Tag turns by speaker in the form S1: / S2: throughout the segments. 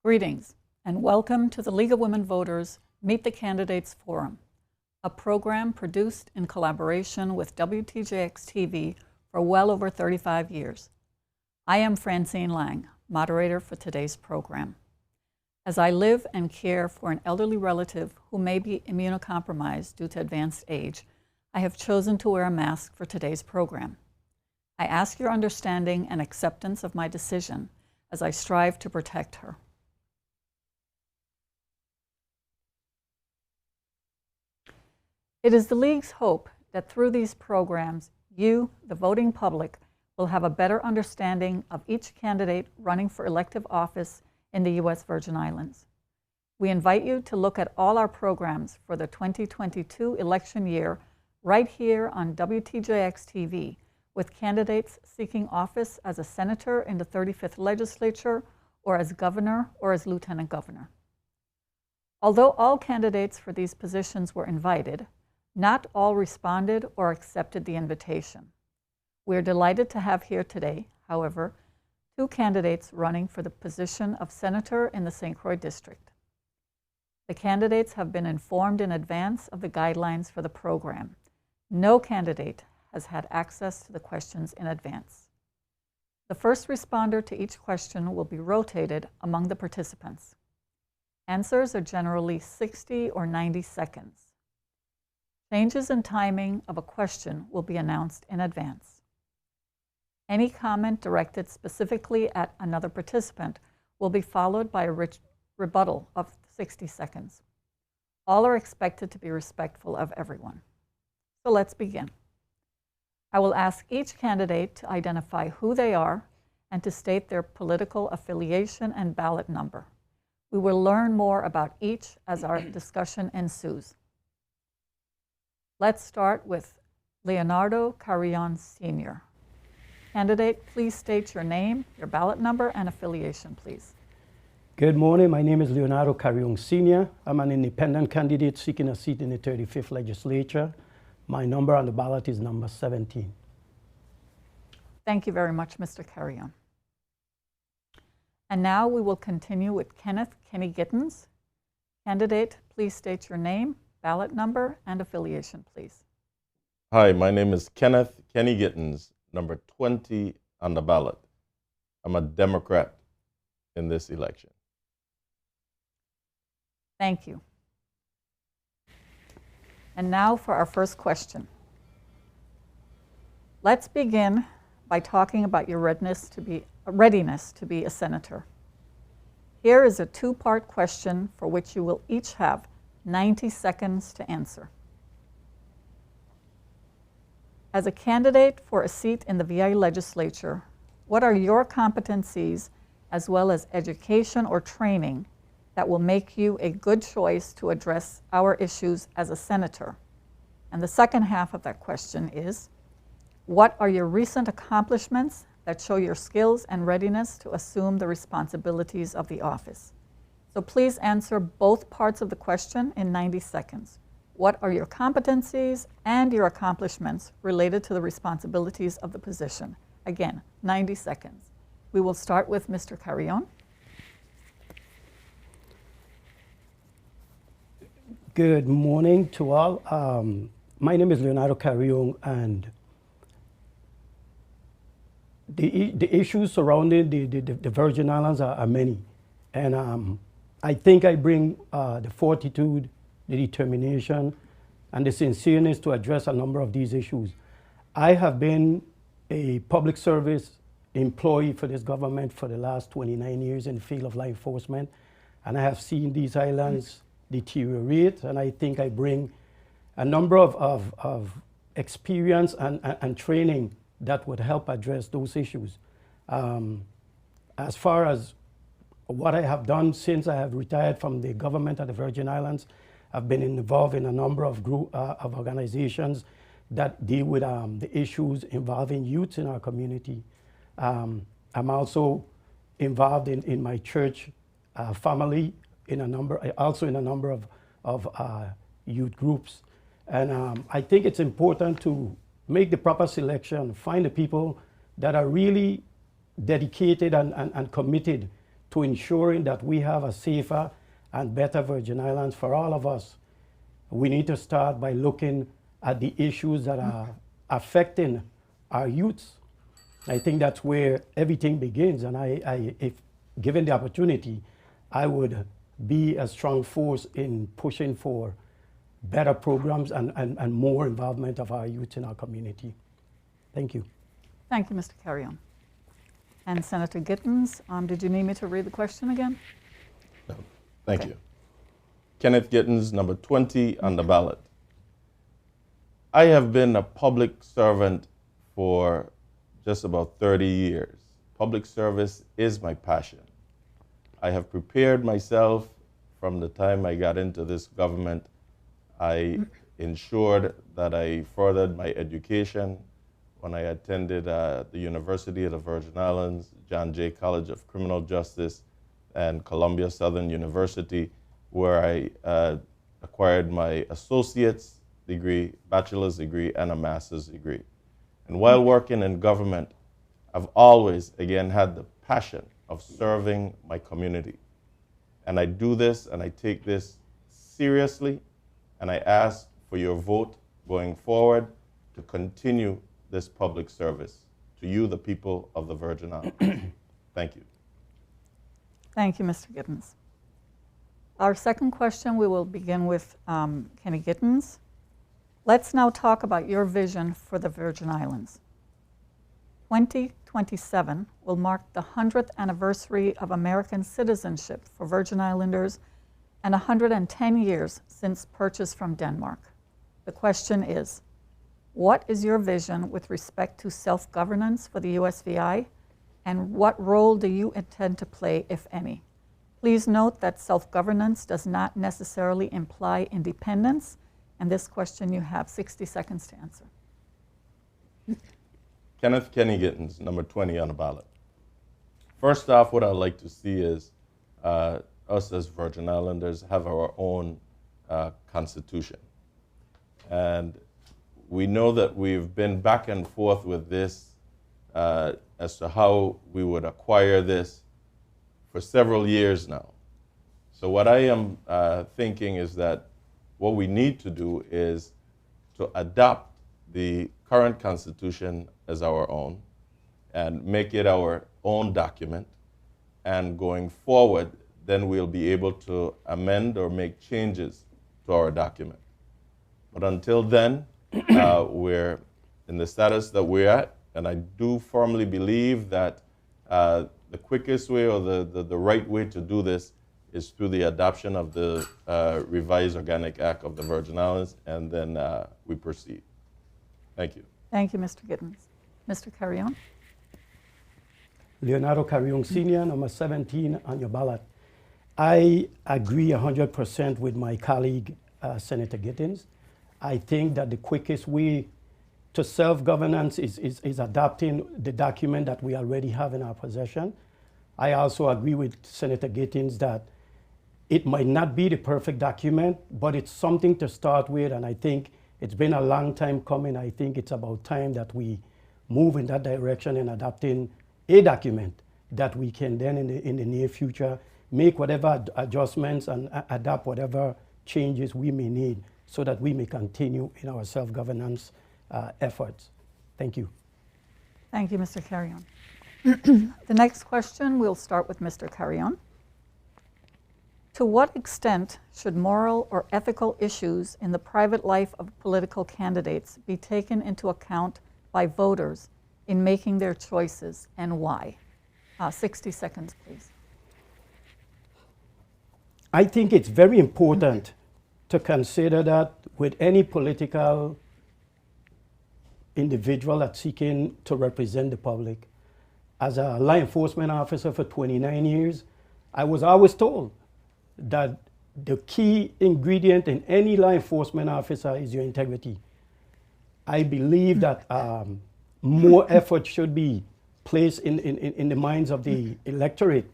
S1: Greetings and welcome to the League of Women Voters Meet the Candidates Forum, a program produced in collaboration with WTJX-TV for well over 35 years. I am Francine Lang, moderator for today's program. As I live and care for an elderly relative who may be immunocompromised due to advanced age, I have chosen to wear a mask for today's program. I ask your understanding and acceptance of my decision as I strive to protect her. It is the League's hope that through these programs, you, the voting public, will have a better understanding of each candidate running for elective office in the U.S. Virgin Islands. We invite you to look at all our programs for the 2022 election year right here on WTJX-TV with candidates seeking office as a senator in the 35th legislature or as governor or as lieutenant governor. Although all candidates for these positions were invited, not all responded or accepted the invitation. We are delighted to have here today, however, two candidates running for the position of senator in the St. Croix district. The candidates have been informed in advance of the guidelines for the program. No candidate has had access to the questions in advance. The first responder to each question will be rotated among the participants. Answers are generally 60 or 90 seconds. Changes in timing of a question will be announced in advance. Any comment directed specifically at another participant will be followed by a rebuttal of 60 seconds. All are expected to be respectful of everyone. So let's begin. I will ask each candidate to identify who they are and to state their political affiliation and ballot number. We will learn more about each as our discussion ensues. Let's start with Leonardo Carrion Sr. Candidate, please state your name, your ballot number, and affiliation, please.
S2: Good morning. My name is Leonardo Carrion Sr. I'm an independent candidate seeking a seat in the 35th legislature. My number on the ballot is number 17.
S1: Thank you very much, Mr. Carrion. And now we will continue with Kenneth Kenny Gittens. Candidate, please state your name, ballot number, and affiliation, please.
S3: Hi, my name is Kenneth Kenny Gittens, number 20 on the ballot. I'm a Democrat in this election.
S1: Thank you. And now for our first question. Let's begin by talking about your readiness to be a senator. Here is a two-part question for which you will each have 90 seconds to answer. As a candidate for a seat in the VI legislature, what are your competencies as well as education or training that will make you a good choice to address our issues as a senator? And the second half of that question is, what are your recent accomplishments that show your skills and readiness to assume the responsibilities of the office? So please answer both parts of the question in 90 seconds. What are your competencies and your accomplishments related to the responsibilities of the position? Again, 90 seconds. We will start with Mr. Carrion.
S2: Good morning to all. My name is Leonardo Carrion, and the issues surrounding the Virgin Islands are many. And I think I bring the fortitude, the determination, and the sincereness to address a number of these issues. I have been a public service employee for this government for the last 29 years in the field of law enforcement, and I have seen these islands deteriorate, and I think I bring a number of experience and training that would help address those issues. As far as what I have done since I have retired from the government of the Virgin Islands, I've been involved in a number of of organizations that deal with the issues involving youth in our community. I'm also involved in my church family also in a number of youth groups. And I think it's important to make the proper selection, find the people that are really dedicated and committed to ensuring that we have a safer and better Virgin Islands for all of us, we need to start by looking at the issues that are affecting our youths. I think that's where everything begins, and if given the opportunity, I would be a strong force in pushing for better programs and more involvement of our youth in our community. Thank you.
S1: Thank you, Mr. Carrion. And Senator Gittens, did you need me to read the question again?
S3: No, thank
S1: Okay.
S3: you. Kenneth Gittens, number 20 on the ballot. I have been a public servant for just about 30 years. Public service is my passion. I have prepared myself from the time I got into this government. I ensured that I furthered my education when I attended the University of the Virgin Islands, John Jay College of Criminal Justice, and Columbia Southern University, where I acquired my associate's degree, bachelor's degree, and a master's degree. And while working in government, I've always, again, had the passion of serving my community. And I do this and I take this seriously, and I ask for your vote going forward to continue this public service to you, the people of the Virgin Islands. Thank you.
S1: Thank you, Mr. Gittens. Our second question, we will begin with Kenny Gittens. Let's now talk about your vision for the Virgin Islands. 2027 will mark the 100th anniversary of American citizenship for Virgin Islanders and 110 years since purchase from Denmark. The question is, what is your vision with respect to self-governance for the USVI, and what role do you intend to play, if any? Please note that self-governance does not necessarily imply independence, and this question you have 60 seconds to answer.
S3: Kenneth Kenny Gittens, number 20 on the ballot. First off, what I'd like to see is us as Virgin Islanders have our own constitution. And we know that we've been back and forth with this as to how we would acquire this for several years now. So what I am thinking is that what we need to do is to adopt the current constitution as our own and make it our own document. And going forward, then we'll be able to amend or make changes to our document. But until then, we're in the status that we're at, and I do firmly believe that the quickest way or the right way to do this is through the adoption of the revised Organic Act of the Virgin Islands, and then we proceed. Thank you.
S1: Thank you, Mr. Gittens. Mr. Carrion?
S2: Leonardo Carrion Sr, number 17 on your ballot. I agree 100% with my colleague, Senator Gittens. I think that the quickest way to self-governance is adopting the document that we already have in our possession. I also agree with Senator Gittens that it might not be the perfect document, but it's something to start with, and I think it's been a long time coming. I think it's about time that we move in that direction and adopting a document that we can then in the near future make whatever adjustments and adapt whatever changes we may need so that we may continue in our self-governance efforts. Thank you.
S1: Thank you, Mr. Carrion. The next question, we'll start with Mr. Carrion. To what extent should moral or ethical issues in the private life of political candidates be taken into account by voters in making their choices, and why? 60 seconds, please.
S2: I think it's very important to consider that with any political individual that's seeking to represent the public. As a law enforcement officer for 29 years, I was always told that the key ingredient in any law enforcement officer is your integrity. I believe that more effort should be placed in the minds of the electorate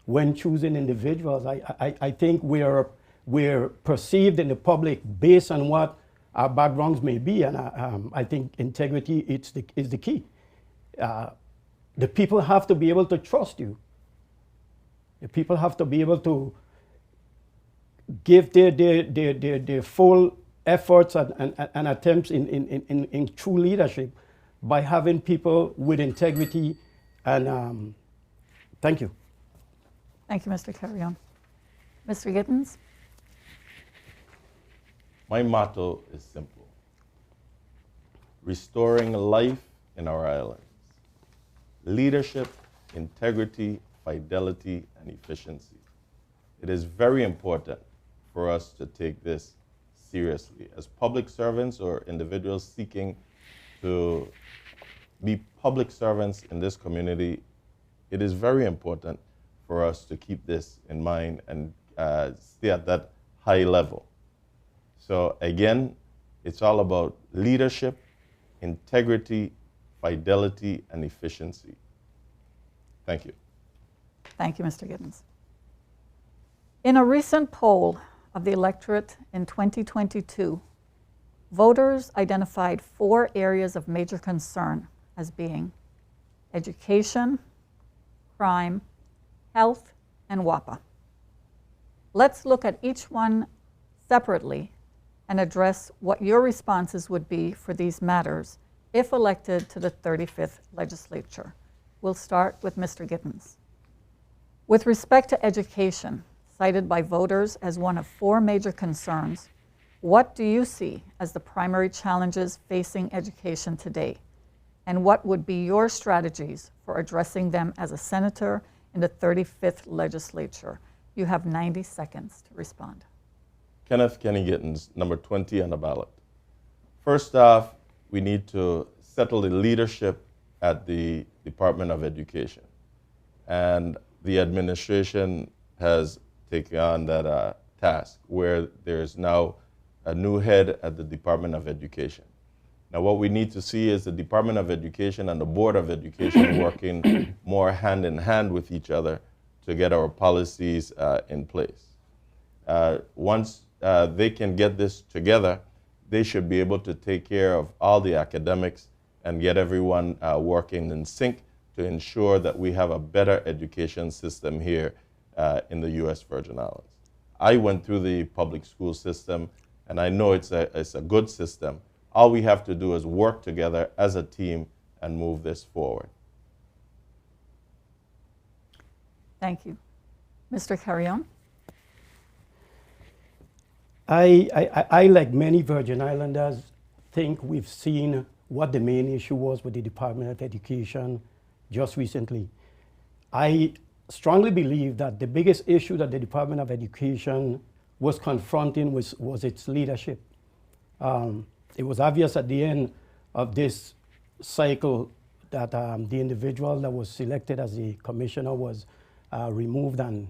S2: when choosing individuals. I think we're perceived in the public based on what our backgrounds may be, and I think integrity is the key. The people have to be able to trust you. The people have to be able to give their full efforts and attempts in true leadership by having people with integrity. And thank you.
S1: Thank you, Mr. Carrion. Mr. Gittens?
S3: My motto is simple: restoring life in our islands. Leadership, integrity, fidelity, and efficiency. It is very important for us to take this seriously. As public servants or individuals seeking to be public servants in this community, it is very important for us to keep this in mind and stay at that high level. So again, it's all about leadership, integrity, fidelity, and efficiency. Thank you.
S1: Thank you, Mr. Gittens. In a recent poll of the electorate in 2022, voters identified 4 areas of major concern as being education, crime, health, and WAPA. Let's look at each one separately and address what your responses would be for these matters if elected to the 35th legislature. We'll start with Mr. Gittens. With respect to education, cited by voters as one of 4 major concerns, what do you see as the primary challenges facing education today? And what would be your strategies for addressing them as a senator in the 35th legislature? You have 90 seconds to respond.
S3: Kenneth Kenny Gittens, number 20 on the ballot. First off, we need to settle the leadership at the Department of Education. And the administration has taken on that task where there's now a new head at the Department of Education. Now what we need to see is the Department of Education and the Board of Education working more hand in hand with each other to get our policies in place. Once they can get this together, they should be able to take care of all the academics and get everyone working in sync to ensure that we have a better education system here in the U.S. Virgin Islands. I went through the public school system, and I know it's a good system. All we have to do is work together as a team and move this forward.
S1: Thank you. Mr. Carrion?
S2: I, like many Virgin Islanders, think we've seen what the main issue was with the Department of Education just recently. I strongly believe that the biggest issue that the Department of Education was confronting was its leadership. It was obvious at the end of this cycle that the individual that was selected as the commissioner was removed, and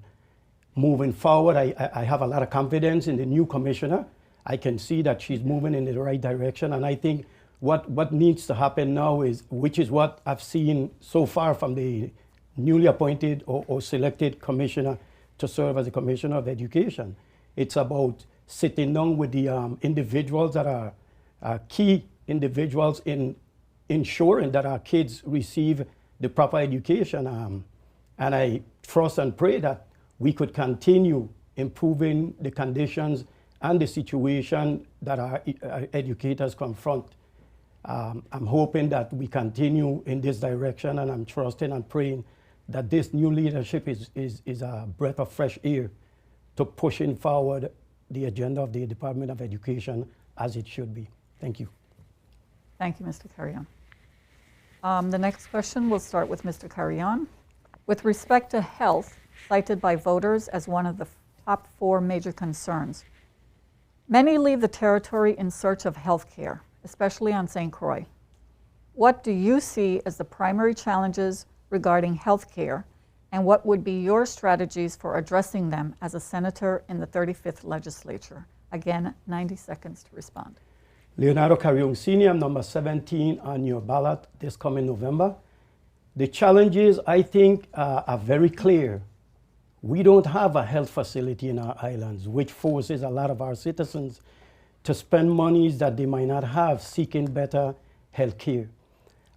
S2: moving forward, I have a lot of confidence in the new commissioner. I can see that she's moving in the right direction, and I think what needs to happen now is, which is what I've seen so far from the newly appointed or selected commissioner to serve as the Commissioner of Education. It's about sitting down with the individuals that are key individuals in ensuring that our kids receive the proper education. And I trust and pray that we could continue improving the conditions and the situation that our educators confront. I'm hoping that we continue in this direction, and I'm trusting and praying that this new leadership is a breath of fresh air to pushing forward the agenda of the Department of Education as it should be. Thank you.
S1: Thank you, Mr. Carrion. The next question will start with Mr. Carrion. With respect to health, cited by voters as one of the top 4 major concerns, many leave the territory in search of health care, especially on St. Croix. What do you see as the primary challenges regarding health care, and what would be your strategies for addressing them as a senator in the 35th legislature? Again, 90 seconds to respond.
S2: Leonardo Carrion Sr., number 17 on your ballot this coming November. The challenges, I think, are very clear. We don't have a health facility in our islands, which forces a lot of our citizens to spend monies that they might not have seeking better health care.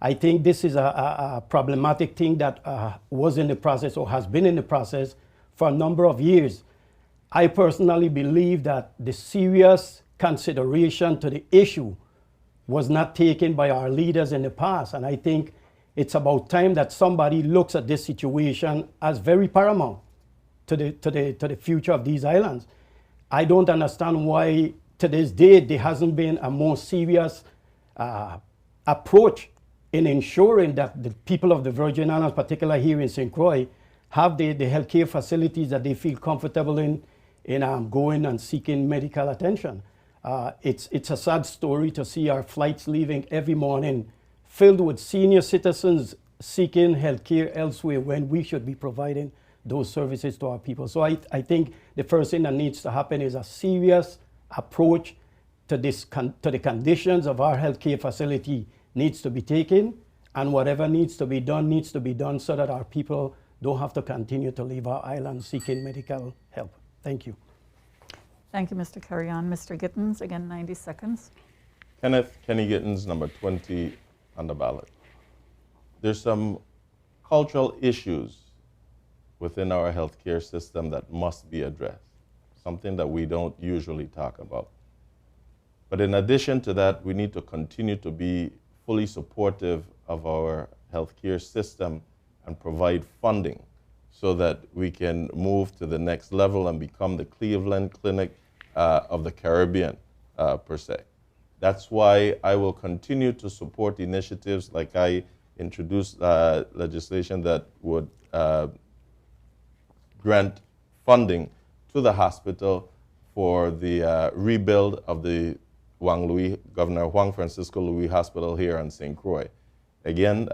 S2: I think this is a problematic thing that was in the process or has been in the process for a number of years. I personally believe that the serious consideration to the issue was not taken by our leaders in the past. And I think it's about time that somebody looks at this situation as very paramount to the future of these islands. I don't understand why to this day there hasn't been a more serious approach in ensuring that the people of the Virgin Islands, particularly here in St. Croix, have the healthcare facilities that they feel comfortable in going and seeking medical attention. It's a sad story to see our flights leaving every morning filled with senior citizens seeking healthcare elsewhere when we should be providing those services to our people. So I think the first thing that needs to happen is a serious approach to the conditions of our healthcare facility needs to be taken, and whatever needs to be done so that our people don't have to continue to leave our island seeking medical help. Thank you.
S1: Thank you, Mr. Carrion. Mr. Gittens, again, 90 seconds.
S3: Kenneth Kenny Gittens, number 20 on the ballot. There's some cultural issues within our healthcare system that must be addressed, something that we don't usually talk about. But in addition to that, we need to continue to be fully supportive of our healthcare system and provide funding so that we can move to the next level and become the Cleveland Clinic of the Caribbean, per se. That's why I will continue to support initiatives like I introduced legislation that would grant funding to the hospital for the rebuild of the Governor Juan Francisco Louis Hospital here in St. Croix. Again,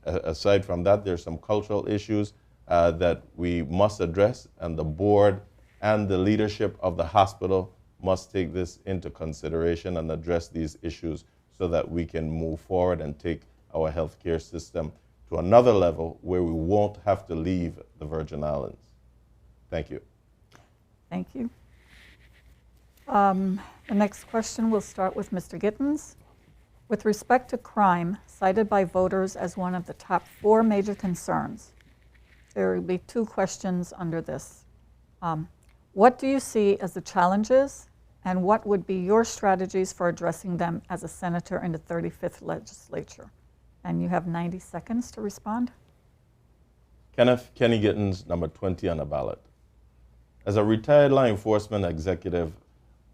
S3: aside from that, there's some cultural issues that we must address, and the board and the leadership of the hospital must take this into consideration and address these issues so that we can move forward and take our healthcare system to another level where we won't have to leave the Virgin Islands. Thank you.
S1: Thank you. The next question will start with Mr. Gittens. With respect to crime, cited by voters as one of the top 4 major concerns, there will be 2 questions under this. What do you see as the challenges, and what would be your strategies for addressing them as a senator in the 35th legislature? And you have 90 seconds to respond.
S3: Kenneth Kenny Gittens, number 20 on the ballot. As a retired law enforcement executive,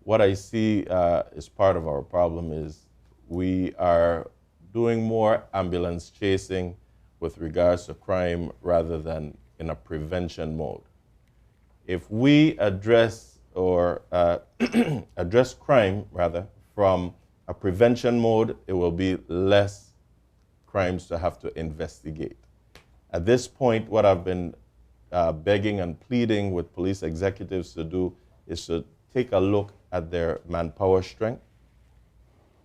S3: what I see as part of our problem is we are doing more ambulance chasing with regards to crime rather than in a prevention mode. If we address address crime rather from a prevention mode, it will be less crimes to have to investigate. At this point, what I've been begging and pleading with police executives to do is to take a look at their manpower strength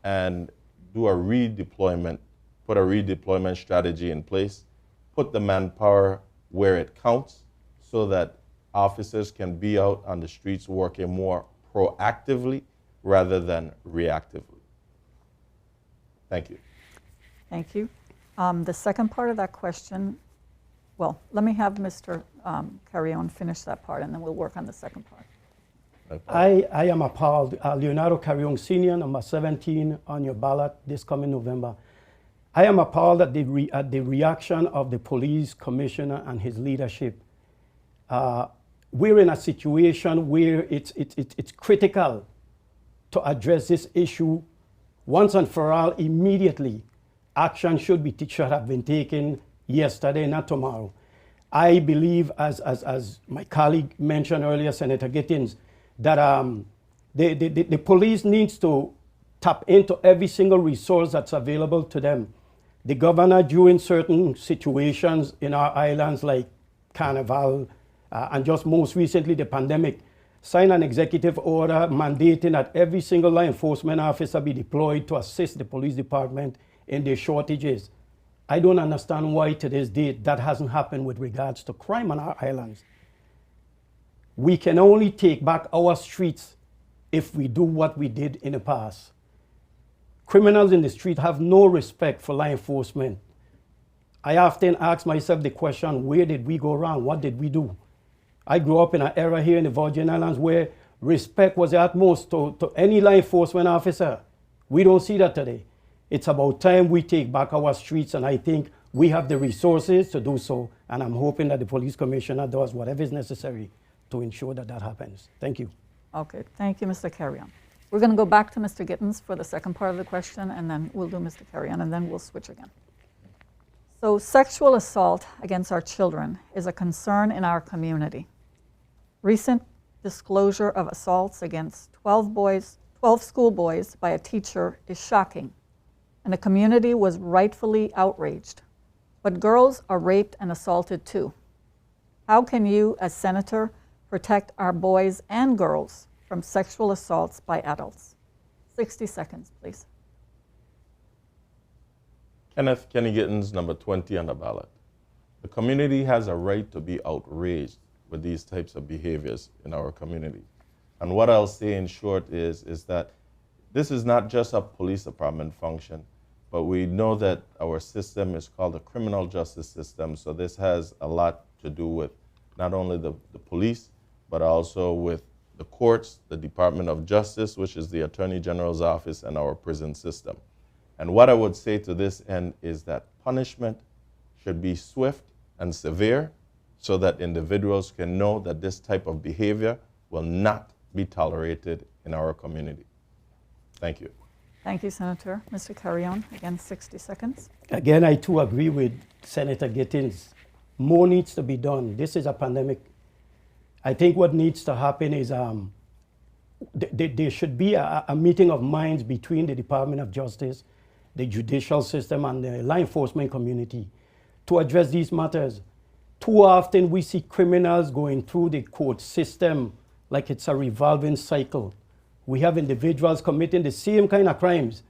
S3: and do a redeployment, put a redeployment strategy in place, put the manpower where it counts so that officers can be out on the streets working more proactively rather than reactively. Thank you.
S1: Thank you. The second part of that question, well, let me have Mr. Carrion finish that part, and then we'll work on the second part.
S2: I am appalled. Leonardo Carrion Sr, number 17 on your ballot this coming November. I am appalled at the reaction of the police commissioner and his leadership. We're in a situation where it's critical to address this issue once and for all immediately. Action should have been taken yesterday, not tomorrow. I believe, as my colleague mentioned earlier, Senator Gittens, that the police needs to tap into every single resource that's available to them. The governor, during certain situations in our islands like Carnival and just most recently the pandemic, signed an executive order mandating that every single law enforcement officer be deployed to assist the police department in their shortages. I don't understand why to this day that hasn't happened with regards to crime on our islands. We can only take back our streets if we do what we did in the past. Criminals in the street have no respect for law enforcement. I often ask myself the question, where did we go wrong? What did we do? I grew up in an era here in the Virgin Islands where respect was the utmost to any law enforcement officer. We don't see that today. It's about time we take back our streets, and I think we have the resources to do so, and I'm hoping that the police commissioner does whatever is necessary to ensure that that happens. Thank you.
S1: Okay, thank you, Mr. Carrion. We're going to go back to Mr. Gittens for the second part of the question, and then we'll do Mr. Carrion, and then we'll switch again. So sexual assault against our children is a concern in our community. Recent disclosure of assaults against 12 schoolboys by a teacher is shocking, and the community was rightfully outraged. But girls are raped and assaulted too. How can you, as senator, protect our boys and girls from sexual assaults by adults? 60 seconds, please.
S3: Kenneth Kenny Gittens, number 20 on the ballot. The community has a right to be outraged with these types of behaviors in our community. And what I'll say in short is that this is not just a police department function, but we know that our system is called the criminal justice system, so this has a lot to do with not only the police, but also with the courts, the Department of Justice, which is the Attorney General's office, and our prison system. And what I would say to this end is that punishment should be swift and severe so that individuals can know that this type of behavior will not be tolerated in our community. Thank you.
S1: Thank you, Senator. Mr. Carrion, again, 60 seconds.
S2: Again, I too agree with Senator Gittens. More needs to be done. This is a pandemic. I think what needs to happen is there should be a meeting of minds between the Department of Justice, the judicial system, and the law enforcement community to address these matters. Too often we see criminals going through the court system like it's a revolving cycle. We have individuals committing the same kind of crimes,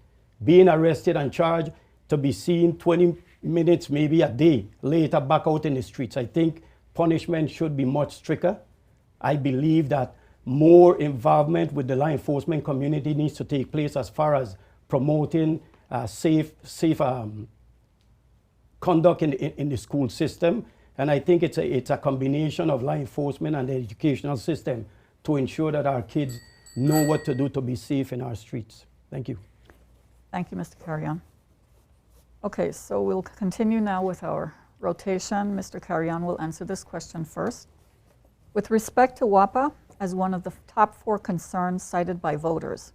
S2: being arrested and charged, to be seen 20 minutes, maybe a day later back out in the streets. I think punishment should be much stricter. I believe that more involvement with the law enforcement community needs to take place as far as promoting safe conduct in the school system. And I think it's a combination of law enforcement and the educational system to ensure that our kids know what to do to be safe in our streets. Thank you.
S1: Thank you, Mr. Carrion. Okay, so we'll continue now with our rotation. Mr. Carrion will answer this question first. With respect to WAPA as one of the top 4 concerns cited by voters,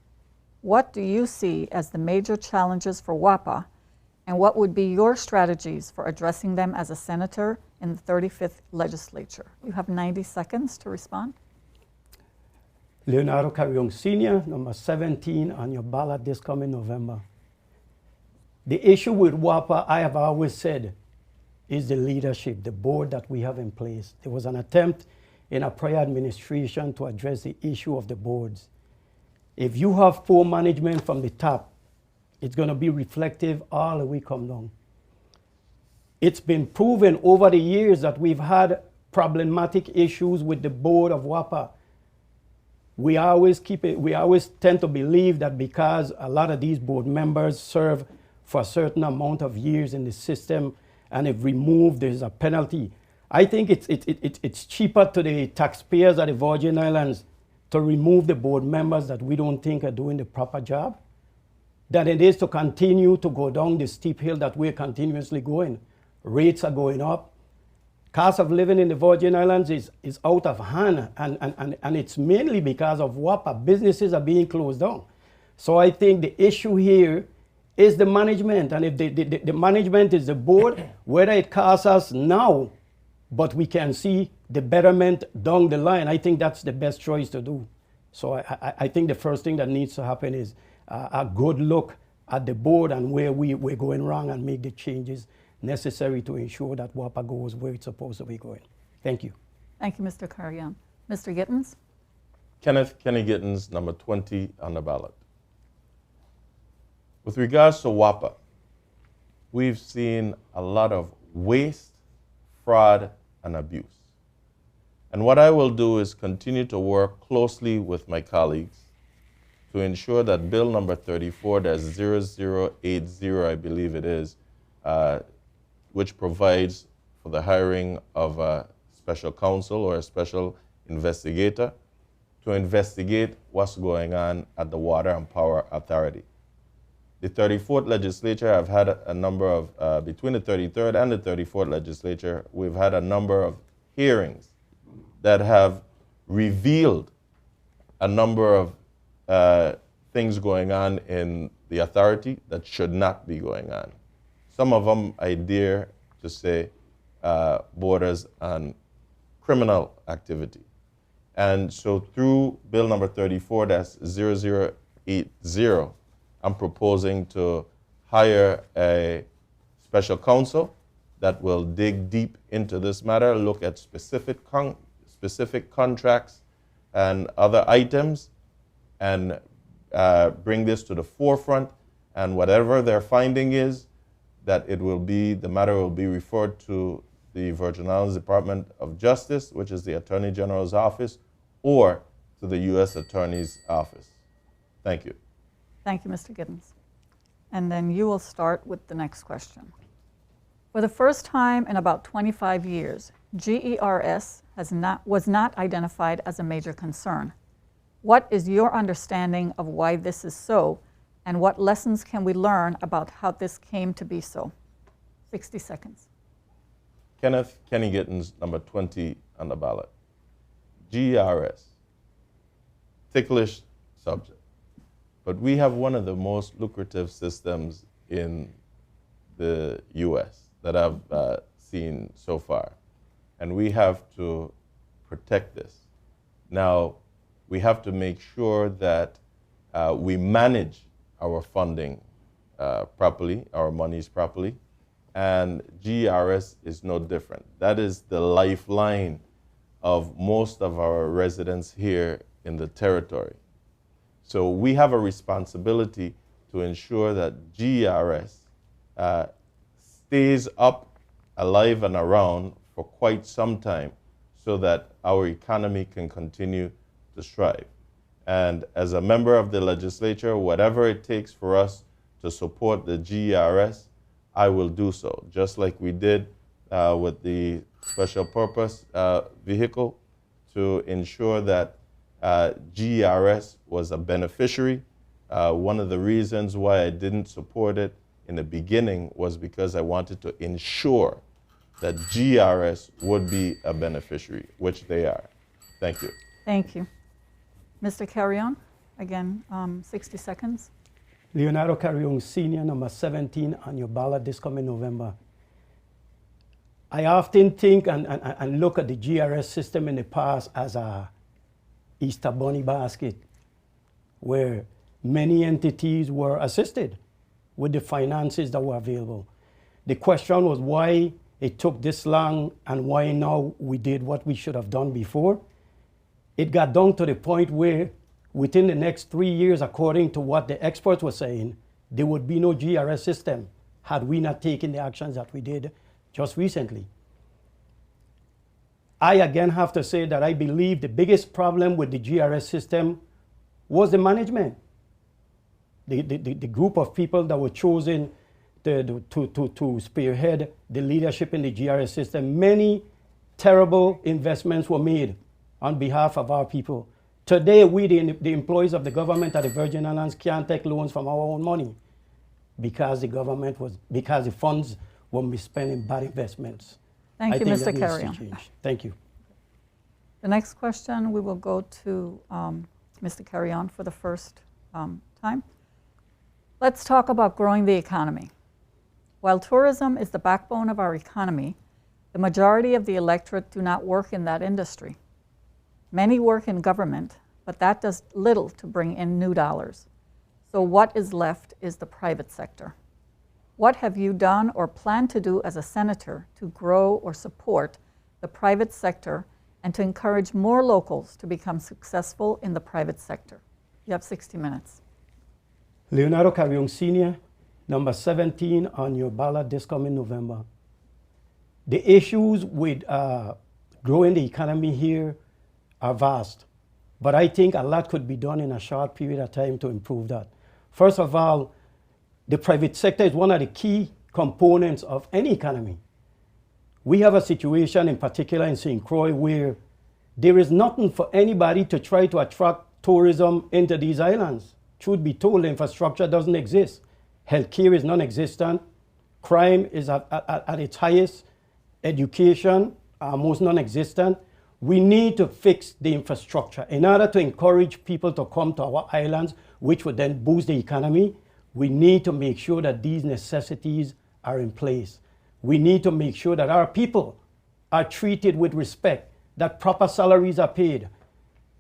S1: what do you see as the major challenges for WAPA, and what would be your strategies for addressing them as a senator in the 35th legislature? You have 90 seconds to respond.
S2: Leonardo Carrion Sr, number 17 on your ballot this coming November. The issue with WAPA, I have always said, is the leadership, the board that we have in place. There was an attempt in a prior administration to address the issue of the boards. If you have poor management from the top, it's going to be reflective all the way come down. It's been proven over the years that we've had problematic issues with the board of WAPA. We always tend to believe that because a lot of these board members serve for a certain amount of years in the system, and if removed, there's a penalty. I think it's cheaper to the taxpayers of the Virgin Islands to remove the board members that we don't think are doing the proper job than it is to continue to go down the steep hill that we're continuously going. Rates are going up. Cost of living in the Virgin Islands is out of hand, and it's mainly because of WAPA. Businesses are being closed down. So I think the issue here is the management, and if the management is the board, whether it costs us now, but we can see the betterment down the line, I think that's the best choice to do. So I think the first thing that needs to happen is a good look at the board and where we're going wrong, and make the changes necessary to ensure that WAPA goes where it's supposed to be going. Thank you.
S1: Thank you, Mr. Carrion. Mr. Gittens?
S3: Kenneth Kenny Gittens, number 20 on the ballot. With regards to WAPA, we've seen a lot of waste, fraud, and abuse. And what I will do is continue to work closely with my colleagues to ensure that Bill number 34, that's 0080, I believe it is, which provides for the hiring of special counsel or a special investigator to investigate what's going on at the Water and Power Authority. The 34th legislature have had a number of, between the 33rd and the 34th legislature, we've had a number of hearings that have revealed a number of things going on in the authority that should not be going on. Some of them, I dare to say, borders on criminal activity. And so through Bill number 34, that's 0080, I'm proposing to hire a special counsel that will dig deep into this matter, look at specific contracts and other items, and bring this to the forefront. And whatever their finding is, that it will be, the matter will be referred to the Virgin Islands Department of Justice, which is the Attorney General's office, or to the U.S. Attorney's office. Thank you.
S1: Thank you, Mr. Gittens. And then you will start with the next question. For the first time in about 25 years, GERS was not identified as a major concern. What is your understanding of why this is so, and what lessons can we learn about how this came to be so? 60 seconds.
S3: Kenneth Kenny Gittens, number 20 on the ballot. GERS, ticklish subject, but we have one of the most lucrative systems in the U.S. that I've seen so far, and we have to protect this. Now, we have to make sure that we manage our funding properly, our monies properly, and GERS is no different. That is the lifeline of most of our residents here in the territory. So we have a responsibility to ensure that GERS stays up, alive, and around for quite some time so that our economy can continue to strive. And as a member of the legislature, whatever it takes for us to support the GERS, I will do so, just like we did with the special purpose vehicle to ensure that GERS was a beneficiary. One of the reasons why I didn't support it in the beginning was because I wanted to ensure that GERS would be a beneficiary, which they are. Thank you.
S1: Thank you. Mr. Carrion, again, 60 seconds.
S2: Leonardo Carrion Sr, number 17 on your ballot this coming November. I often think and look at the GERS system in the past as a Easter bunny basket, where many entities were assisted with the finances that were available. The question was why it took this long and why now we did what we should have done before. It got down to the point where within the next 3 years, according to what the experts were saying, there would be no GERS system had we not taken the actions that we did just recently. I again have to say that I believe the biggest problem with the GERS system was the management. The group of people that were chosen to spearhead the leadership in the GERS system. Many terrible investments were made on behalf of our people. Today, we, the employees of the government at the Virgin Islands, can't take loans from our own money because the funds were misspent in bad investments.
S1: Thank you, Mr. Carrion.
S2: Thank you.
S1: The next question, we will go to Mr. Carrion for the first time. Let's talk about growing the economy. While tourism is the backbone of our economy, the majority of the electorate do not work in that industry. Many work in government, but that does little to bring in new dollars. So what is left is the private sector. What have you done or plan to do as a senator to grow or support the private sector and to encourage more locals to become successful in the private sector? You have 60 minutes.
S2: Leonardo Carrion Sr, number 17 on your ballot this coming November. The issues with growing the economy here are vast, but I think a lot could be done in a short period of time to improve that. First of all, the private sector is one of the key components of any economy. We have a situation in particular in St. Croix where there is nothing for anybody to try to attract tourism into these islands. Truth be told, the infrastructure doesn't exist. Healthcare is non-existent. Crime is at its highest. Education, almost non-existent. We need to fix the infrastructure. In order to encourage people to come to our islands, which would then boost the economy, we need to make sure that these necessities are in place. We need to make sure that our people are treated with respect, that proper salaries are paid,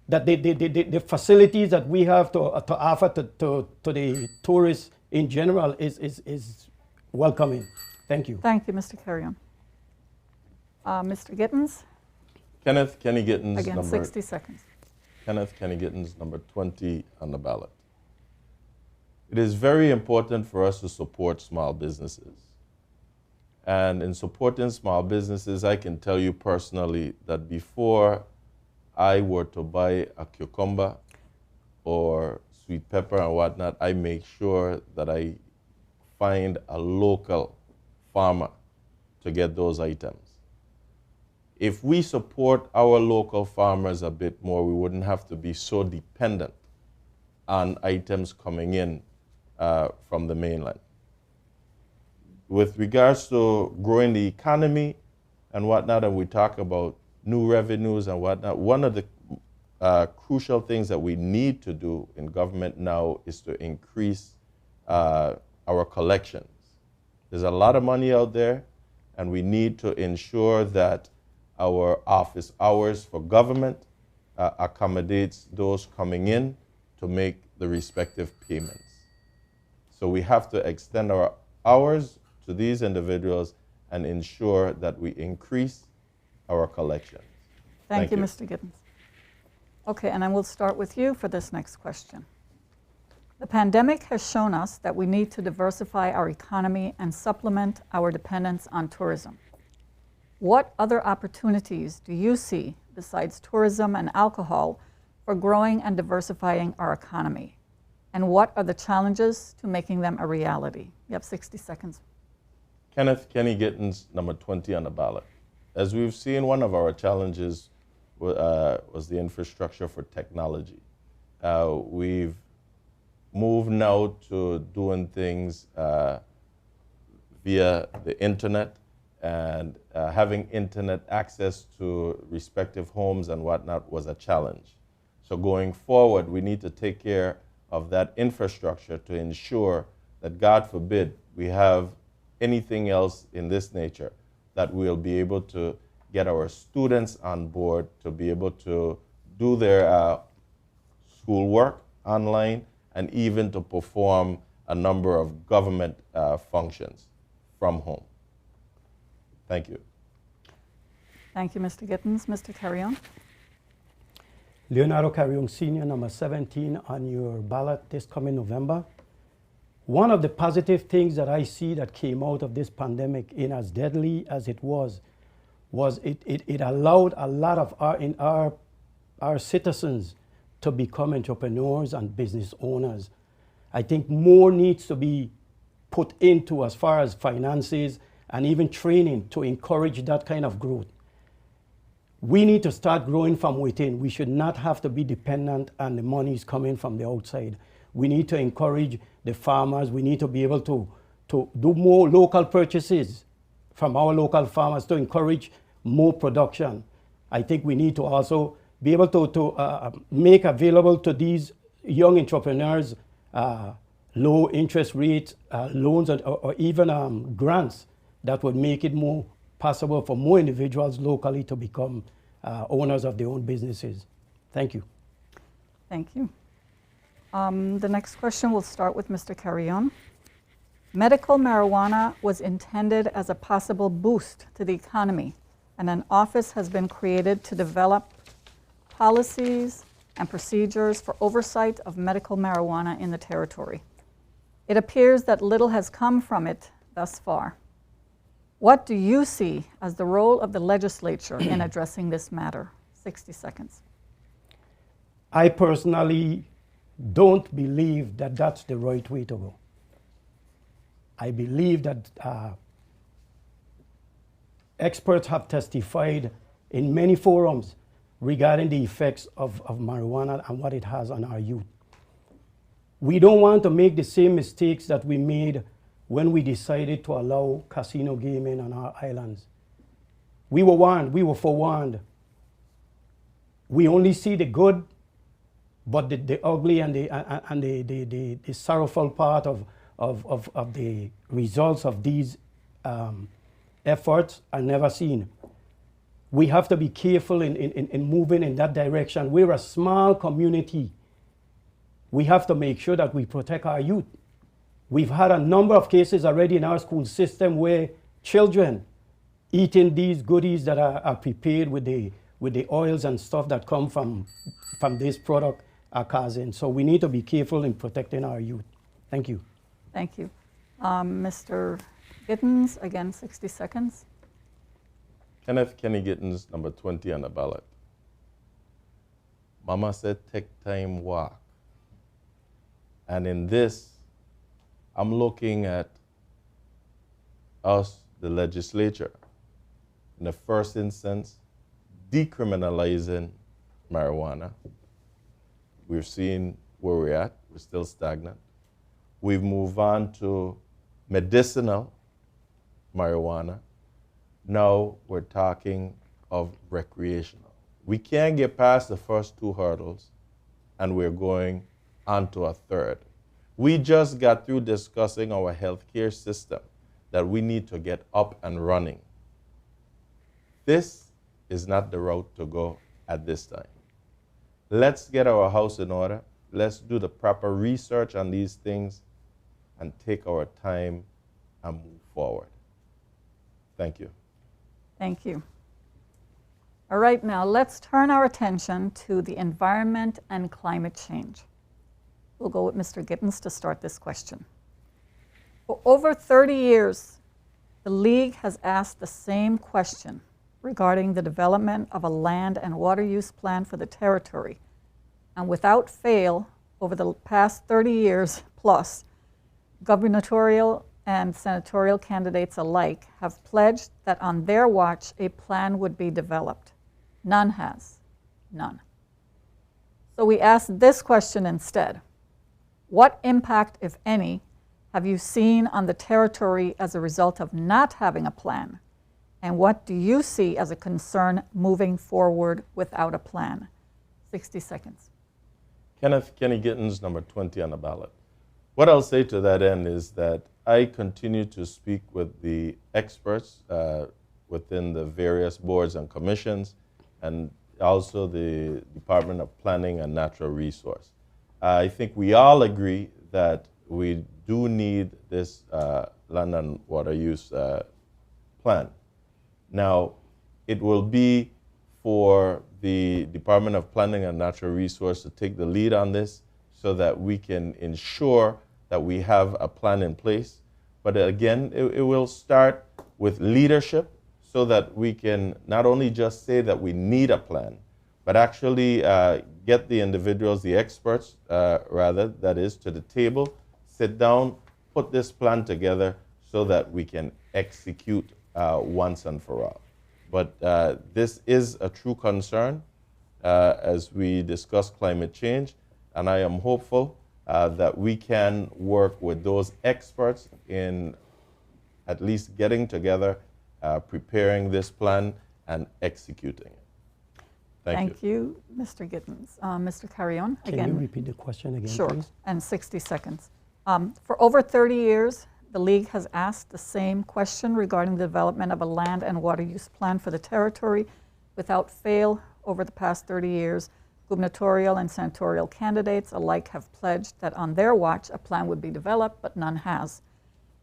S2: that the facilities that we have to offer to the tourists in general is welcoming. Thank you.
S1: Thank you, Mr. Carrion. Mr. Gittens?
S3: Kenneth Kenny Gittens,
S1: Again, 60 seconds.
S3: Kenneth Kenny Gittens, number 20 on the ballot. It is very important for us to support small businesses. And in supporting small businesses, I can tell you personally that before I were to buy a cucumber or sweet pepper and whatnot, I make sure that I find a local farmer to get those items. If we support our local farmers a bit more, we wouldn't have to be so dependent on items coming in from the mainland. With regards to growing the economy and whatnot, and we talk about new revenues and whatnot, one of the crucial things that we need to do in government now is to increase our collections. There's a lot of money out there, and we need to ensure that our office hours for government accommodates those coming in to make the respective payments. So we have to extend our hours to these individuals and ensure that we increase our collections.
S1: Thank you, Mr. Gittens. Okay, and I will start with you for this next question. The pandemic has shown us that we need to diversify our economy and supplement our dependence on tourism. What other opportunities do you see besides tourism and alcohol for growing and diversifying our economy? And what are the challenges to making them a reality? You have 60 seconds.
S3: Kenneth Kenny Gittens, number 20 on the ballot. As we've seen, one of our challenges was the infrastructure for technology. We've moved now to doing things via the internet, and having internet access to respective homes and whatnot was a challenge. So going forward, we need to take care of that infrastructure to ensure that, God forbid, we have anything else in this nature, that we'll be able to get our students on board to be able to do their schoolwork online and even to perform a number of government functions from home. Thank you.
S1: Thank you, Mr. Gittens. Mr. Carrion?
S2: Leonardo Carrion Sr, number 17 on your ballot this coming November. One of the positive things that I see that came out of this pandemic, in as deadly as it was it allowed a lot of our citizens to become entrepreneurs and business owners. I think more needs to be put into as far as finances and even training to encourage that kind of growth. We need to start growing from within. We should not have to be dependent on the monies coming from the outside. We need to encourage the farmers. We need to be able to do more local purchases from our local farmers to encourage more production. I think we need to also be able to make available to these young entrepreneurs low interest rates, loans, or even grants that would make it more possible for more individuals locally to become owners of their own businesses. Thank you.
S1: Thank you. The next question will start with Mr. Carrion. Medical marijuana was intended as a possible boost to the economy, and an office has been created to develop policies and procedures for oversight of medical marijuana in the territory. It appears that little has come from it thus far. What do you see as the role of the legislature in addressing this matter? 60 seconds.
S2: I personally don't believe that that's the right way to go. I believe that experts have testified in many forums regarding the effects of marijuana and what it has on our youth. We don't want to make the same mistakes that we made when we decided to allow casino gaming on our islands. We were warned, we were forewarned. We only see the good, but the ugly and the sorrowful part of the results of these efforts are never seen. We have to be careful in moving in that direction. We're a small community. We have to make sure that we protect our youth. We've had a number of cases already in our school system where children eating these goodies that are prepared with the oils and stuff that come from this product are causing. So we need to be careful in protecting our youth. Thank you.
S1: Thank you. Mr. Gittens, again, 60 seconds.
S3: Kenneth Kenny Gittens, number 20 on the ballot. Mama said, take time, walk. And in this, I'm looking at us, the legislature, in the first instance, decriminalizing marijuana. We've seen where we're at. We're still stagnant. We've moved on to medicinal marijuana. Now we're talking of recreational. We can't get past the first two hurdles, and we're going on to a third. We just got through discussing our healthcare system that we need to get up and running. This is not the route to go at this time. Let's get our house in order. Let's do the proper research on these things and take our time and move forward. Thank you.
S1: Thank you. All right, now let's turn our attention to the environment and climate change. We'll go with Mr. Gittens to start this question. For over 30 years, the League has asked the same question regarding the development of a land and water use plan for the territory. And without fail, over the past 30 years plus, gubernatorial and senatorial candidates alike have pledged that on their watch a plan would be developed. None has. None. So we ask this question instead. What impact, if any, have you seen on the territory as a result of not having a plan? And what do you see as a concern moving forward without a plan? 60 seconds.
S3: Kenneth Kenny Gittens, number 20 on the ballot. What I'll say to that end is that I continue to speak with the experts within the various boards and commissions, and also the Department of Planning and Natural Resource. I think we all agree that we do need this land and water use plan. Now, it will be for the Department of Planning and Natural Resource to take the lead on this so that we can ensure that we have a plan in place. But again, it will start with leadership so that we can not only just say that we need a plan, but actually get the individuals, the experts, rather, that is, to the table, sit down, put this plan together so that we can execute once and for all. But this is a true concern as we discuss climate change, and I am hopeful that we can work with those experts in at least getting together, preparing this plan, and executing it. Thank you.
S1: Mr. Gittens. Mr. Carrion, again.
S2: Can you repeat the question again,
S1: Sure,
S2: please?
S1: and 60 seconds. For over 30 years, the League has asked the same question regarding the development of a land and water use plan for the territory. Without fail, over the past 30 years, gubernatorial and senatorial candidates alike have pledged that on their watch a plan would be developed, but none has.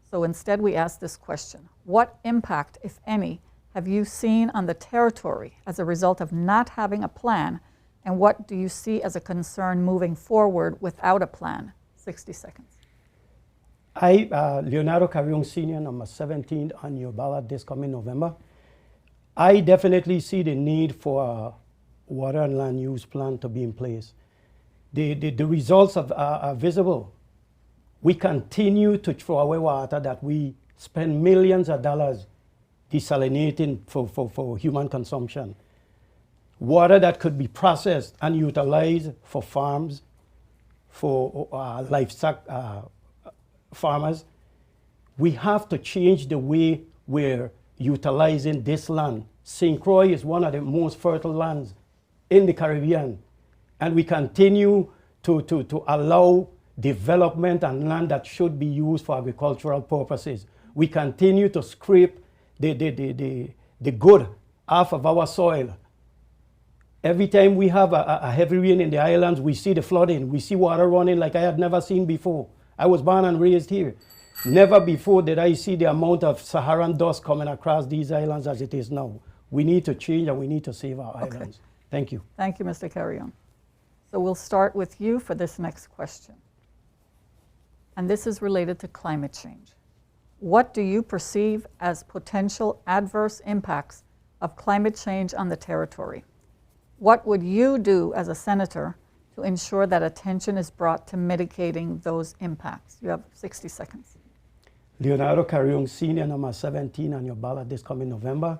S1: So instead we ask this question: what impact, if any, have you seen on the territory as a result of not having a plan, and what do you see as a concern moving forward without a plan? 60 seconds.
S2: I, Leonardo Carrion Sr, number 17 on your ballot this coming November. I definitely see the need for a water and land use plan to be in place. The results are visible. We continue to throw away water that we spend millions of dollars desalinating for human consumption. Water that could be processed and utilized for farms, for livestock farmers. We have to change the way we're utilizing this land. St. Croix is one of the most fertile lands in the Caribbean, and we continue to allow development and land that should be used for agricultural purposes. We continue to scrape the good off of our soil. Every time we have a heavy rain in the islands, we see the flooding. We see water running like I had never seen before. I was born and raised here. Never before did I see the amount of Saharan dust coming across these islands as it is now. We need to change and we need to save our islands. Thank you.
S1: Thank you, Mr. Carrion. So we'll start with you for this next question. And this is related to climate change. What do you perceive as potential adverse impacts of climate change on the territory? What would you do as a senator to ensure that attention is brought to mitigating those impacts? You have 60 seconds.
S2: Leonardo Carrion Sr, number 17 on your ballot this coming November.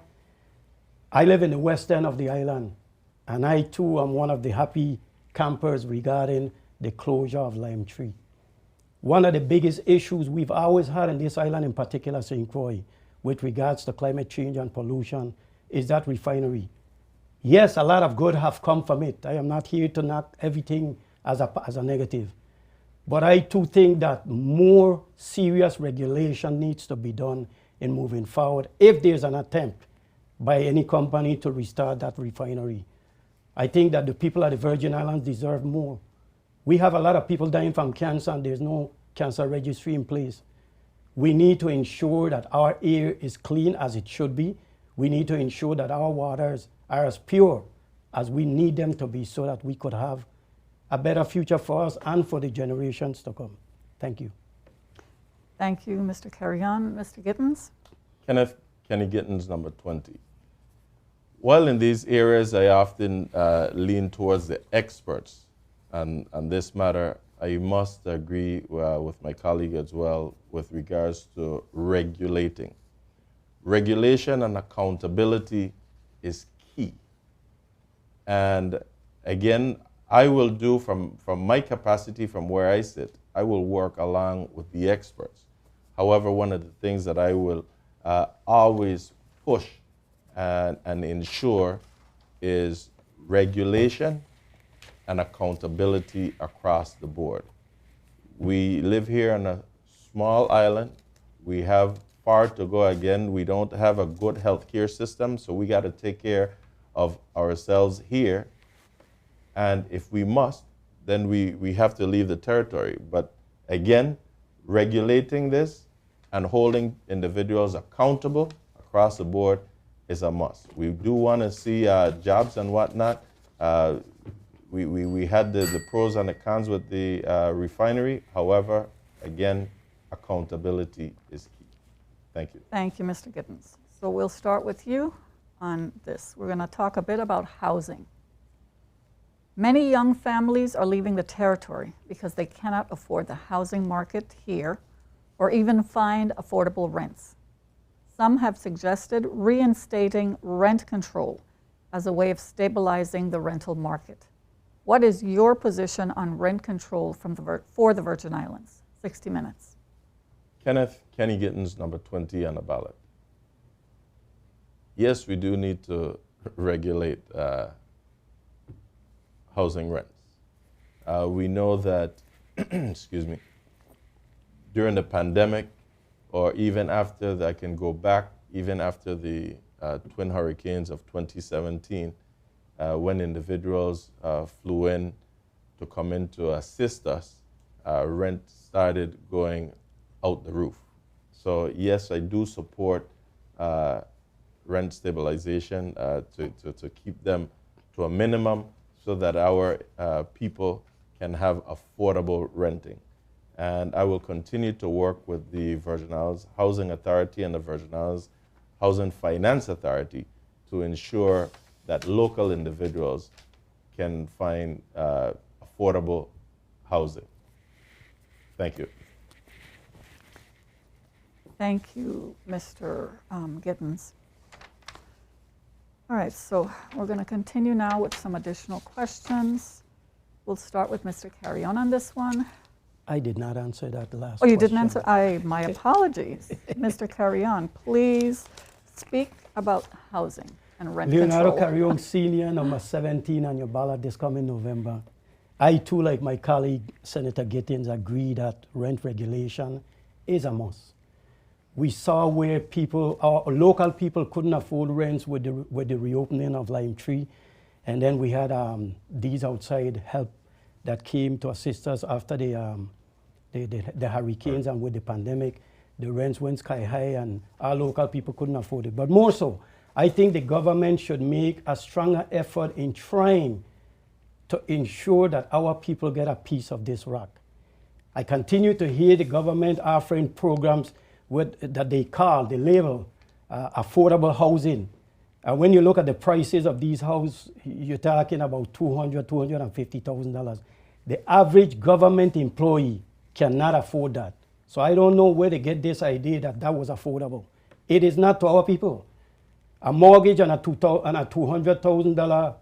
S2: I live in the west end of the island, and I too am one of the happy campers regarding the closure of Lime Tree. One of the biggest issues we've always had in this island, in particular St. Croix, with regards to climate change and pollution, is that refinery. Yes, a lot of good have come from it. I am not here to knock everything as a negative. But I too think that more serious regulation needs to be done in moving forward if there's an attempt by any company to restart that refinery. I think that the people of the Virgin Islands deserve more. We have a lot of people dying from cancer and there's no cancer registry in place. We need to ensure that our air is clean as it should be. We need to ensure that our waters are as pure as we need them to be so that we could have a better future for us and for the generations to come. Thank you.
S1: Thank you, Mr. Carrion. Mr. Gittens?
S3: Kenneth Kenny Gittens, number 20. Well, in these areas, I often lean towards the experts. And on this matter, I must agree with my colleague as well with regards to regulating. Regulation and accountability is key. And again, I will do from my capacity, from where I sit, I will work along with the experts. However, one of the things that I will always push and ensure is regulation and accountability across the board. We live here on a small island. We have far to go. Again, we don't have a good healthcare system, so we got to take care of ourselves here. And if we must, then we have to leave the territory. But again, regulating this and holding individuals accountable across the board is a must. We do want to see jobs and whatnot. We had the pros and the cons with the refinery. However, again, accountability is key. Thank you.
S1: Thank you, Mr. Gittens. So we'll start with you on this. We're going to talk a bit about housing. Many young families are leaving the territory because they cannot afford the housing market here or even find affordable rents. Some have suggested reinstating rent control as a way of stabilizing the rental market. What is your position on rent control for the Virgin Islands? 60 minutes.
S3: Kenneth Kenny Gittens, number 20 on the ballot. Yes, we do need to regulate housing rents. We know that, excuse me, during the pandemic, or even after, I can go back, even after the twin hurricanes of 2017, when individuals flew in to come in to assist us, rent started going out the roof. So yes, I do support rent stabilization to keep them to a minimum so that our people can have affordable renting. And I will continue to work with the Virgin Islands Housing Authority and the Virgin Islands Housing Finance Authority to ensure that local individuals can find affordable housing. Thank you.
S1: Thank you, Mr. Gittens. All right, so we're going to continue now with some additional questions. We'll start with Mr. Carrion on this one.
S2: I did not answer that last
S1: Oh, you
S2: question.
S1: didn't answer? My apologies. Mr. Carrion, please speak about housing and rent
S2: Leonardo
S1: control.
S2: Carrion Sr, number 17 on your ballot this coming November. I too, like my colleague Senator Gittens, agree that rent regulation is a must. We saw where people, our local people couldn't afford rents with the reopening of Lime Tree. And then we had these outside help that came to assist us after the hurricanes and with the pandemic. The rents went sky high and our local people couldn't afford it. But more so, I think the government should make a stronger effort in trying to ensure that our people get a piece of this rock. I continue to hear the government offering programs that they label affordable housing. When you look at the prices of these houses, you're talking about $250,000. The average government employee cannot afford that. So I don't know where they get this idea that that was affordable. It is not to our people. A mortgage and a $200,000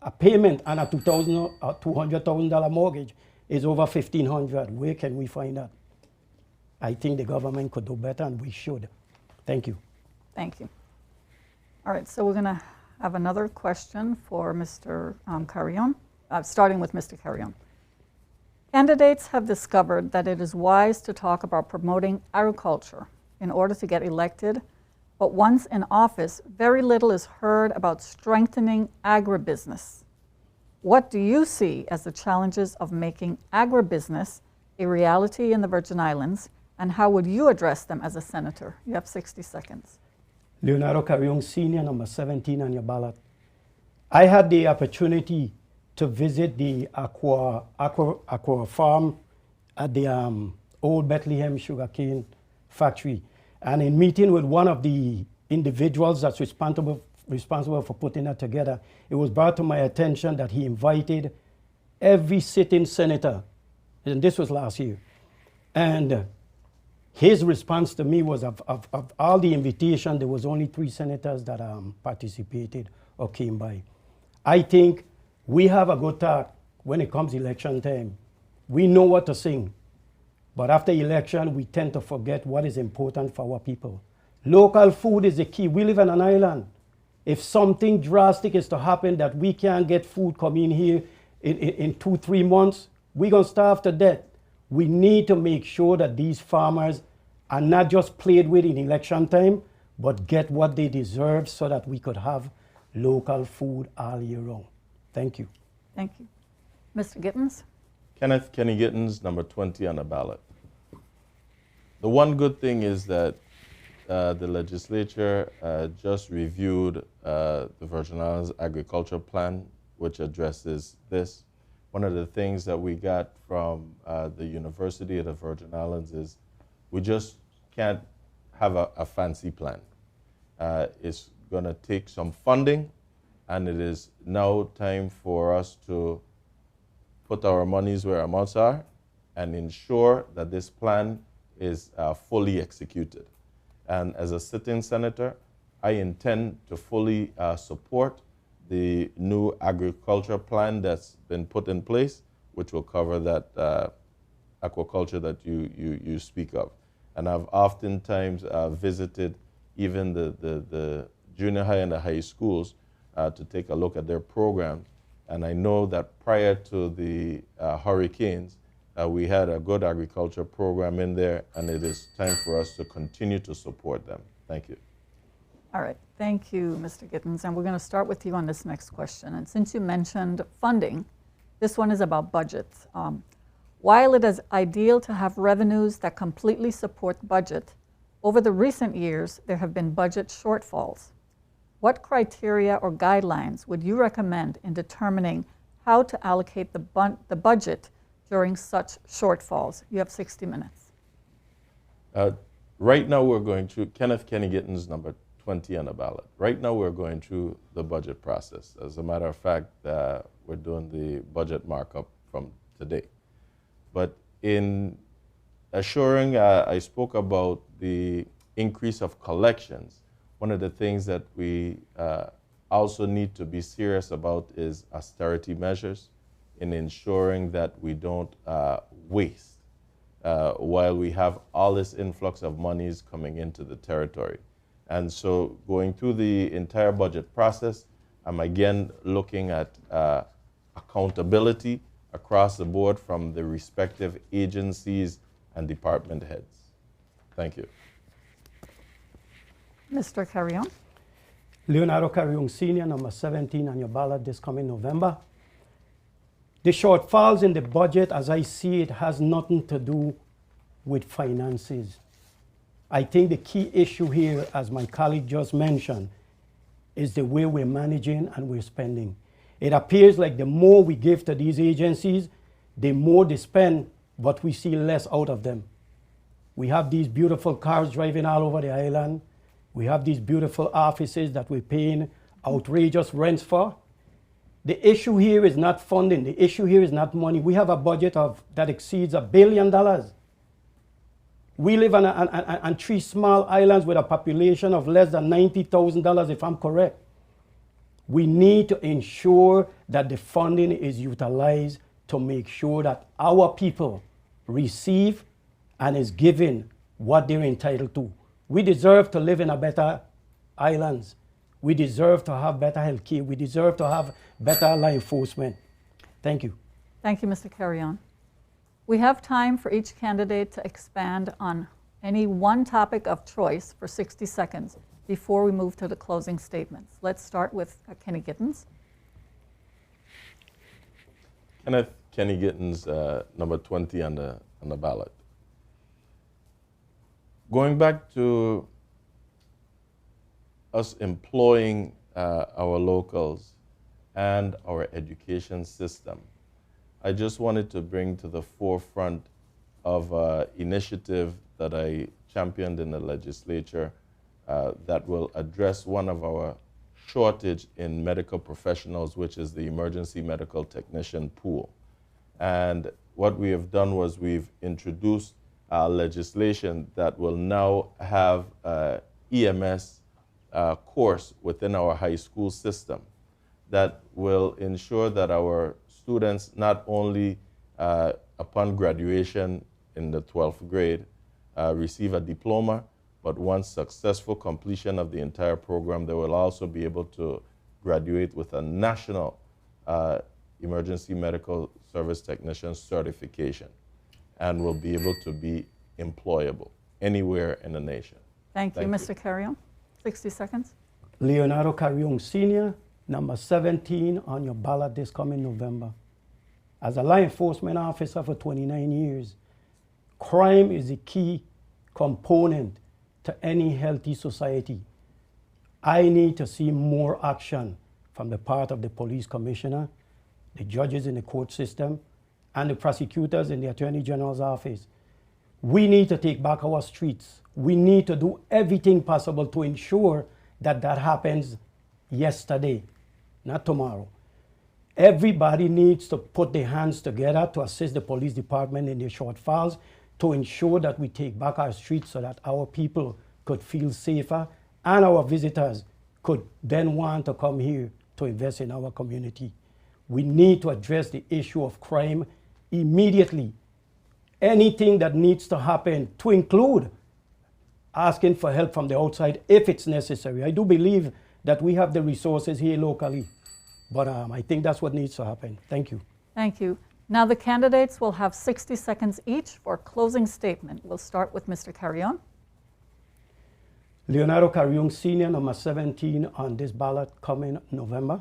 S2: a payment and a $200,000 mortgage is over $1,500. Where can we find that? I think the government could do better, and we should. Thank you.
S1: Thank you. All right, so we're going to have another question for Mr. Carrion, starting with Mr. Carrion. Candidates have discovered that it is wise to talk about promoting agriculture in order to get elected, but once in office, very little is heard about strengthening agribusiness. What do you see as the challenges of making agribusiness a reality in the Virgin Islands, and how would you address them as a senator? You have 60 seconds.
S2: Leonardo Carrion Sr, number 17 on your ballot. I had the opportunity to visit the aqua farm at the old Bethlehem sugarcane factory. And in meeting with one of the individuals that's responsible for putting that together, it was brought to my attention that he invited every sitting senator, and this was last year. And his response to me was of all the invitation, there was only 3 senators that participated or came by. I think we have a good talk when it comes election time. We know what to sing. But after election, we tend to forget what is important for our people. Local food is the key. We live on an island. If something drastic is to happen that we can't get food coming here in 2-3 months, we're going to starve to death. We need to make sure that these farmers are not just played with in election time, but get what they deserve so that we could have local food all year round. Thank you.
S1: Thank you. Mr. Gittens?
S3: Kenneth Kenny Gittens, number 20 on the ballot. The one good thing is that the legislature just reviewed the Virgin Islands Agriculture Plan, which addresses this. One of the things that we got from the University of the Virgin Islands is we just can't have a fancy plan. It's going to take some funding, and it is now time for us to put our monies where our mouths are and ensure that this plan is fully executed. And as a sitting senator, I intend to fully support the new agriculture plan that's been put in place, which will cover that aquaculture that you speak of. And I've oftentimes visited even the junior high and the high schools to take a look at their programs. And I know that prior to the hurricanes, we had a good agriculture program in there, and it is time for us to continue to support them. Thank you.
S1: All right, thank you, Mr. Gittens. And we're going to start with you on this next question. And since you mentioned funding, this one is about budgets. While it is ideal to have revenues that completely support the budget, over the recent years, there have been budget shortfalls. What criteria or guidelines would you recommend in determining how to allocate the budget during such shortfalls? You have 60 minutes.
S3: Right now we're going through, Kenneth Kenny Gittens, number 20 on the ballot. Right now we're going through the budget process. As a matter of fact, we're doing the budget markup from today. But in assuring, I spoke about the increase of collections. one of the things that we also need to be serious about is austerity measures in ensuring that we don't waste while we have all this influx of monies coming into the territory. And so going through the entire budget process, I'm again looking at accountability across the board from the respective agencies and department heads. Thank you.
S1: Mr. Carrion.
S2: Leonardo Carrion Sr, number 17 on your ballot this coming November. The shortfalls in the budget, as I see it, has nothing to do with finances. I think the key issue here, as my colleague just mentioned, is the way we're managing and we're spending. It appears like the more we give to these agencies, the more they spend, but we see less out of them. We have these beautiful cars driving all over the island. We have these beautiful offices that we're paying outrageous rents for. The issue here is not funding. The issue here is not money. We have a budget that exceeds $1 billion. We live on 3 small islands with a population of less than $90,000, if I'm correct. We need to ensure that the funding is utilized to make sure that our people receive and is given what they're entitled to. We deserve to live in a better islands. We deserve to have better health care. We deserve to have better law enforcement. Thank you.
S1: Thank you, Mr. Carrion. We have time for each candidate to expand on any one topic of choice for 60 seconds before we move to the closing statements. Let's start with Kenny Gittens.
S3: Kenneth Kenny Gittens, number 20 on the ballot. Going back to us employing our locals and our education system, I just wanted to bring to the forefront of an initiative that I championed in the legislature that will address one of our shortage in medical professionals, which is the emergency medical technician pool. And what we have done was we've introduced legislation that will now have an EMS course within our high school system that will ensure that our students not only upon graduation in the 12th grade receive a diploma, but once successful completion of the entire program, they will also be able to graduate with a national emergency medical service technician certification and will be able to be employable anywhere in the nation.
S1: Thank you, Mr. Carrion. 60 seconds.
S2: Leonardo Carrion Sr, number 17 on your ballot this coming November. As a law enforcement officer for 29 years, crime is a key component to any healthy society. I need to see more action from the part of the police commissioner, the judges in the court system, and the prosecutors in the Attorney General's office. We need to take back our streets. We need to do everything possible to ensure that that happens yesterday, not tomorrow. Everybody needs to put their hands together to assist the police department in their shortfalls to ensure that we take back our streets so that our people could feel safer and our visitors could then want to come here to invest in our community. We need to address the issue of crime immediately. Anything that needs to happen, to include asking for help from the outside if it's necessary. I do believe that we have the resources here locally, but I think that's what needs to happen. Thank you.
S1: Thank you. Now the candidates will have 60 seconds each for a closing statement. We'll start with Mr. Carrion.
S2: Leonardo Carrion Sr, number 17 on this ballot coming November.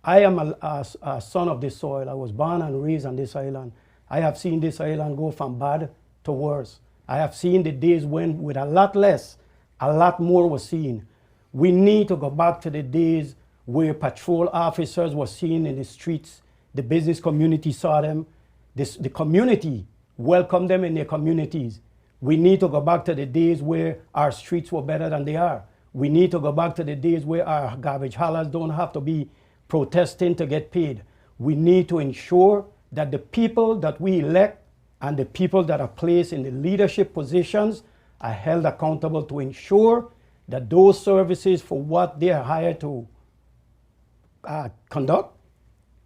S2: I am a son of this soil. I was born and raised on this island. I have seen this island go from bad to worse. I have seen the days when with a lot less, a lot more was seen. We need to go back to the days where patrol officers were seen in the streets. The business community saw them. The community welcomed them in their communities. We need to go back to the days where our streets were better than they are. We need to go back to the days where our garbage haulers don't have to be protesting to get paid. We need to ensure that the people that we elect and the people that are placed in the leadership positions are held accountable to ensure that those services for what they are hired to conduct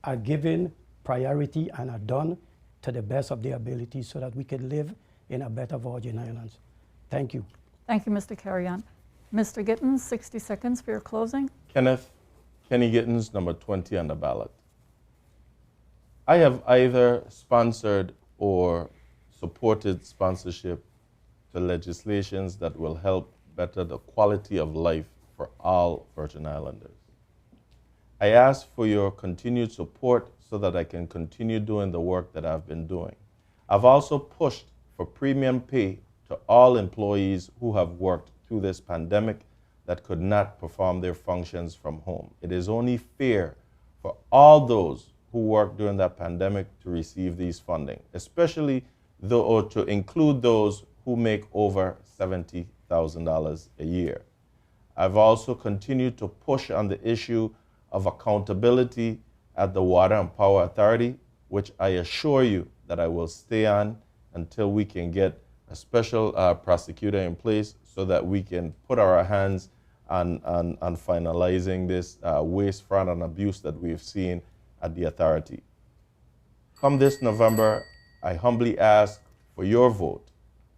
S2: are given priority and are done to the best of their ability so that we can live in a better Virgin Islands. Thank you.
S1: Thank you, Mr. Carrion. Mr. Gittens, 60 seconds for your closing.
S3: Kenneth Kenny Gittens, number 20 on the ballot. I have either sponsored or supported sponsorship to legislations that will help better the quality of life for all Virgin Islanders. I ask for your continued support so that I can continue doing the work that I've been doing. I've also pushed for premium pay to all employees who have worked through this pandemic that could not perform their functions from home. It is only fair for all those who worked during that pandemic to receive these funding, especially to include those who make over $70,000 a year. I've also continued to push on the issue of accountability at the Water and Power Authority, which I assure you that I will stay on until we can get a special prosecutor in place so that we can put our hands on finalizing this waste, fraud, and abuse that we've seen at the authority. Come this November, I humbly ask for your vote.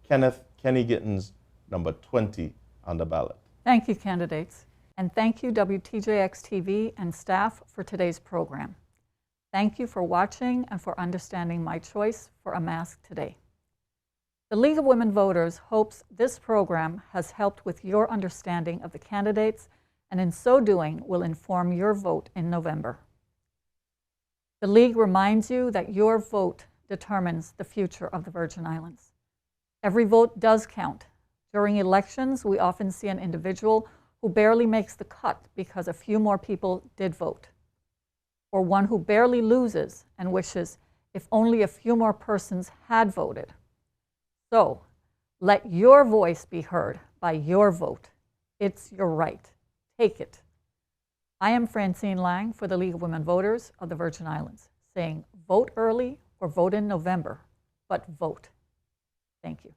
S3: Kenneth Kenny Gittens, number 20 on the ballot.
S1: Thank you, candidates. And thank you, WTJX-TV and staff, for today's program. Thank you for watching and for understanding my choice for a mask today. The League of Women Voters hopes this program has helped with your understanding of the candidates and in so doing will inform your vote in November. The League reminds you that your vote determines the future of the Virgin Islands. Every vote does count. During elections, we often see an individual who barely makes the cut because a few more people did vote, or one who barely loses and wishes if only a few more persons had voted. So, let your voice be heard by your vote. It's your right. Take it. I am Francine Lang for the League of Women Voters of the Virgin Islands, saying vote early or vote in November, but vote. Thank you.